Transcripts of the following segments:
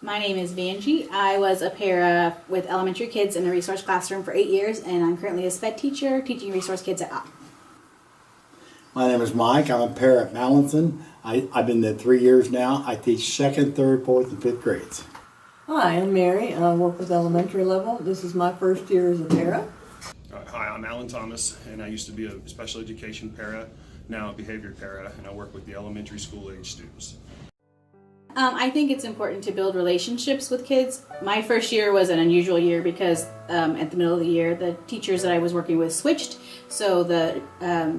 My name is Vanjie. I was a para with elementary kids in a resource classroom for 8 years, and I'm currently a SPED teacher teaching resource kids at OP. My name is Mike. I'm a para at Mallinson. I've been there 3 years now. I teach second, third, fourth, and fifth grades. Hi, I'm Mary. I work with elementary level. This is my first year as a para. Hi, I'm Alan Thomas, and I used to be a special education para, now a behavior para, and I work with the elementary school age students. I think it's important to build relationships with kids. My first year was an unusual year because at the middle of the year, the teachers that I was working with switched. So the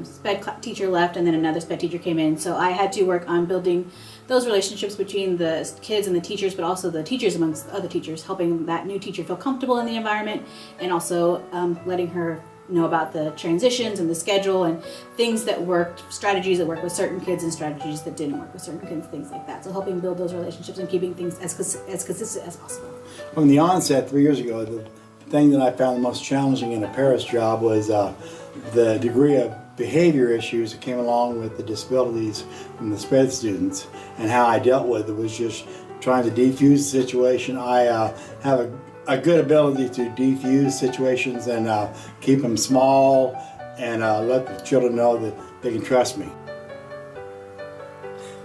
SPED teacher left and then another SPED teacher came in. So I had to work on building those relationships between the kids and the teachers, but also the teachers amongst other teachers, helping that new teacher feel comfortable in the environment and also letting her know about the transitions and the schedule and things that worked, strategies that worked with certain kids and strategies that didn't work with certain kids, things like that. So helping build those relationships and keeping things as consistent as possible. From the onset 3 years ago, the thing that I found the most challenging in a para's job was the degree of behavior issues that came along with the disabilities from the SPED students, and how I dealt with it was just trying to defuse the situation. I have a good ability to defuse situations and keep them small and let the children know that they can trust me.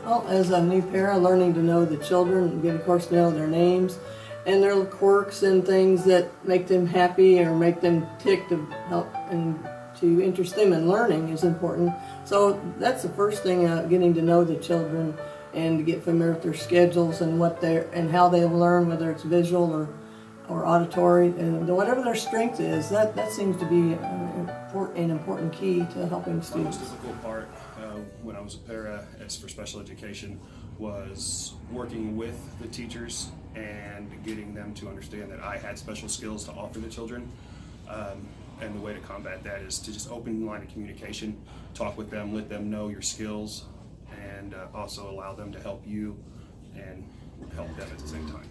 Well, as a new para, learning to know the children, get of course to know their names and their quirks and things that make them happy or make them tick to help and to interest them in learning is important. So that's the first thing, getting to know the children and to get familiar with their schedules and and how they learn, whether it's visual or auditory, and whatever their strength is, that seems to be an important key to helping The students. most difficult part when I was a para as for special education was working with the teachers and getting them to understand that I had special skills to offer the children. And the way to combat that is to just open the line of communication, talk with them, let them know your skills, and also allow them to help you and help them at the same time.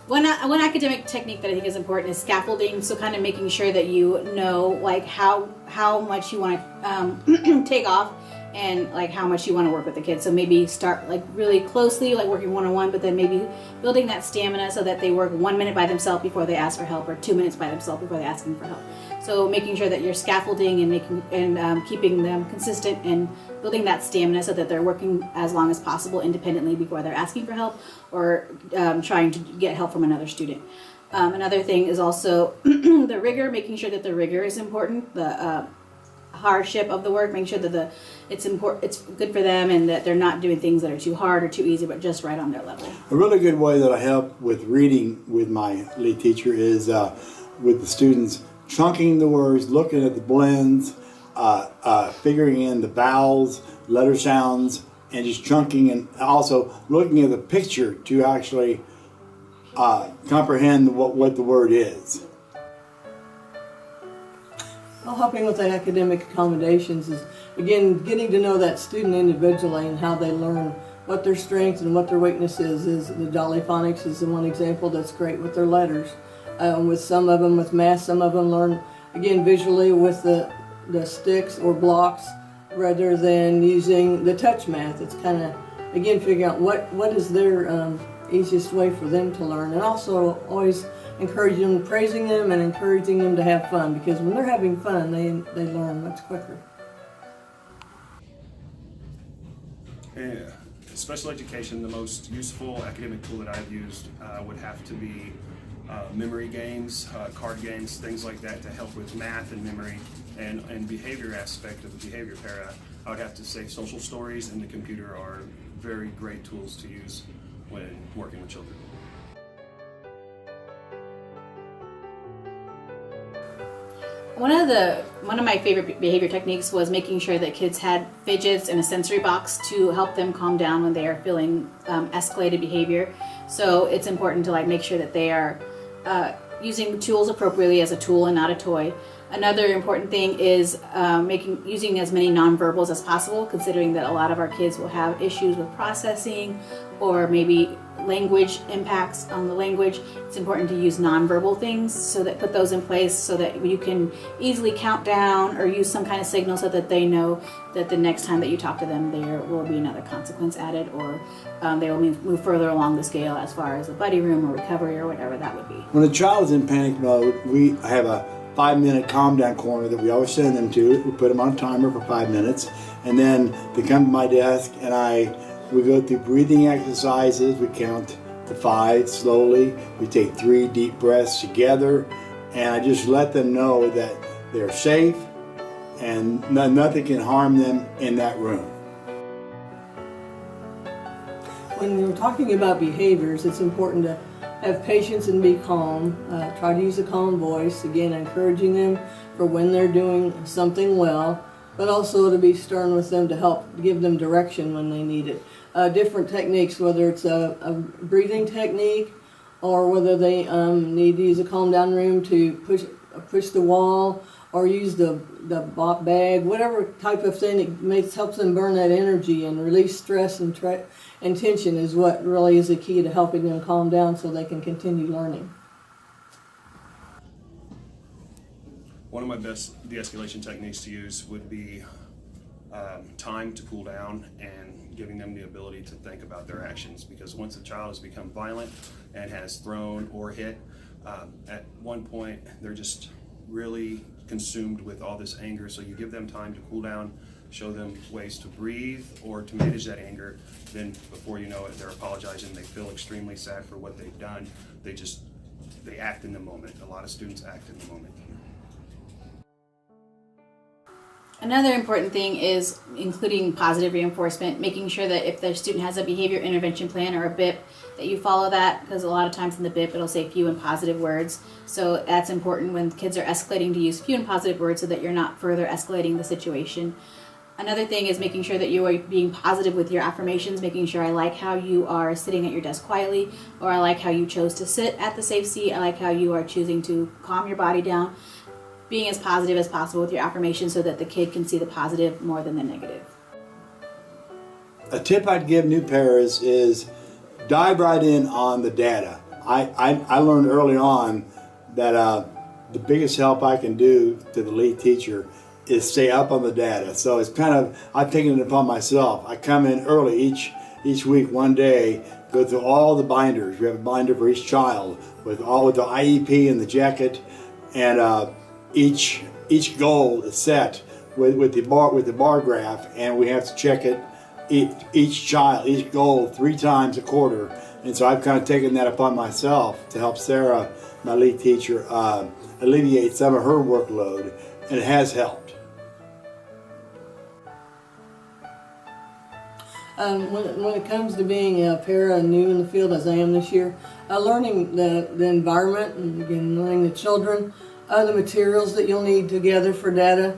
One academic technique that I think is important is scaffolding. So kind of making sure that you know like how much you want to take off and like how much you want to work with the kids. So maybe start like really closely, like working one-on-one, but then maybe building that stamina so that they work 1 minute by themselves before they ask for help, or 2 minutes by themselves before they ask for help. So making sure that you're scaffolding and keeping them consistent and building that stamina so that they're working as long as possible independently before they're asking for help or trying to get help from another student. Another thing is also the rigor, making sure that the rigor is important, the hardship of the work, making sure that it's good for them and that they're not doing things that are too hard or too easy, but just right on their level. A really good way that I help with reading with my lead teacher is with the students chunking the words, looking at the blends, figuring in the vowels, letter sounds, and just chunking, and also looking at the picture to actually comprehend what the word is. Well, helping with the academic accommodations is, again, getting to know that student individually and how they learn, what their strengths and what their weaknesses is. The Jolly Phonics is the one example that's great with their letters. With some of them, with math, some of them learn, again, visually with the sticks or blocks rather than using the touch math. It's kind of, again, figuring out what is their easiest way for them to learn, and also always encouraging them, praising them and encouraging them to have fun, because when they're having fun, they learn much quicker. Yeah. Special education, the most useful academic tool that I've used would have to be memory games, card games, things like that to help with math and memory, and behavior aspect of the behavior para. I would have to say social stories and the computer are very great tools to use when working with children. One of my favorite behavior techniques was making sure that kids had fidgets and a sensory box to help them calm down when they are feeling escalated behavior. So it's important to like make sure that they are using tools appropriately as a tool and not a toy. Another important thing is using as many nonverbals as possible, considering that a lot of our kids will have issues with processing or maybe language impacts on the language, it's important to use nonverbal things, so that put those in place so that you can easily count down or use some kind of signal so that they know that the next time that you talk to them there will be another consequence added, or they will move further along the scale as far as a buddy room or recovery or whatever that would be. When a child is in panic mode, we have a 5-minute calm down corner that we always send them to. We put them on a timer for 5 minutes, and then they come to my desk and we go through breathing exercises. We count to 5 slowly. We take 3 deep breaths together, and I just let them know that they're safe and nothing can harm them in that room. When we're talking about behaviors, it's important to have patience and be calm. Try to use a calm voice, again encouraging them for when they're doing something well, but also to be stern with them to help give them direction when they need it. Different techniques, whether it's a breathing technique or whether they need to use a calm down room to push the wall or use the bag, whatever type of thing that helps them burn that energy and release stress and tension is what really is the key to helping them calm down so they can continue learning. One of my best de-escalation techniques to use would be time to cool down and giving them the ability to think about their actions, because once a child has become violent and has thrown or hit, at one point they're just really consumed with all this anger. So you give them time to cool down, show them ways to breathe or to manage that anger, then before you know it, they're apologizing, they feel extremely sad for what they've done. They act in the moment. A lot of students act in the moment. Another important thing is including positive reinforcement, making sure that if the student has a behavior intervention plan or a BIP, that you follow that, because a lot of times in the BIP it'll say few and positive words. So that's important when kids are escalating to use few and positive words so that you're not further escalating the situation. Another thing is making sure that you are being positive with your affirmations, making sure I like how you are sitting at your desk quietly, or I like how you chose to sit at the safe seat, I like how you are choosing to calm your body down. Being as positive as possible with your affirmations so that the kid can see the positive more than the negative. A tip I'd give new paras is dive right in on the data. I learned early on that the biggest help I can do to the lead teacher is stay up on the data. So it's kind of, I've taken it upon myself. I come in early each week, one day, go through all the binders. We have a binder for each child with the IEP and the jacket, and each goal is set with the bar graph, and we have to check it each goal 3 times a quarter. And so I've kind of taken that upon myself to help Sarah, my lead teacher, alleviate some of her workload, and it has helped. When it comes to being a para new in the field, as I am this year, learning the environment and again learning the children, the materials that you'll need to gather for data,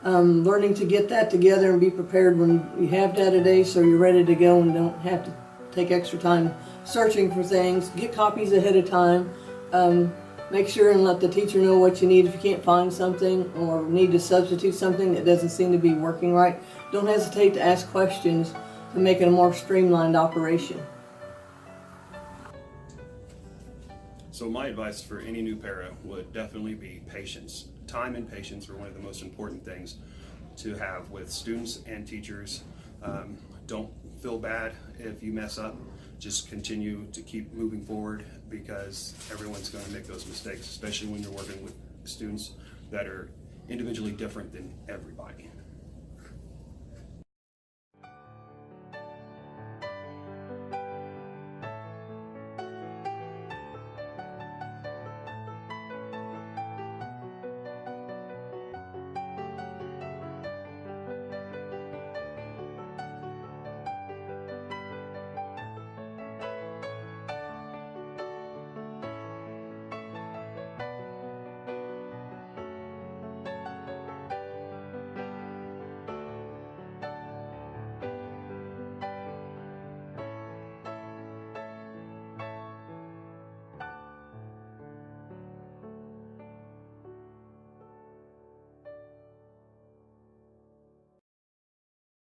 learning to get that together and be prepared when you have data days so you're ready to go and don't have to take extra time searching for things. Get copies ahead of time. Make sure and let the teacher know what you need if you can't find something or need to substitute something that doesn't seem to be working right. Don't hesitate to ask questions to make it a more streamlined operation. So my advice for any new para would definitely be patience. Time and patience are one of the most important things to have with students and teachers. Don't feel bad if you mess up. Just continue to keep moving forward, because everyone's going to make those mistakes, especially when you're working with students that are individually different than everybody.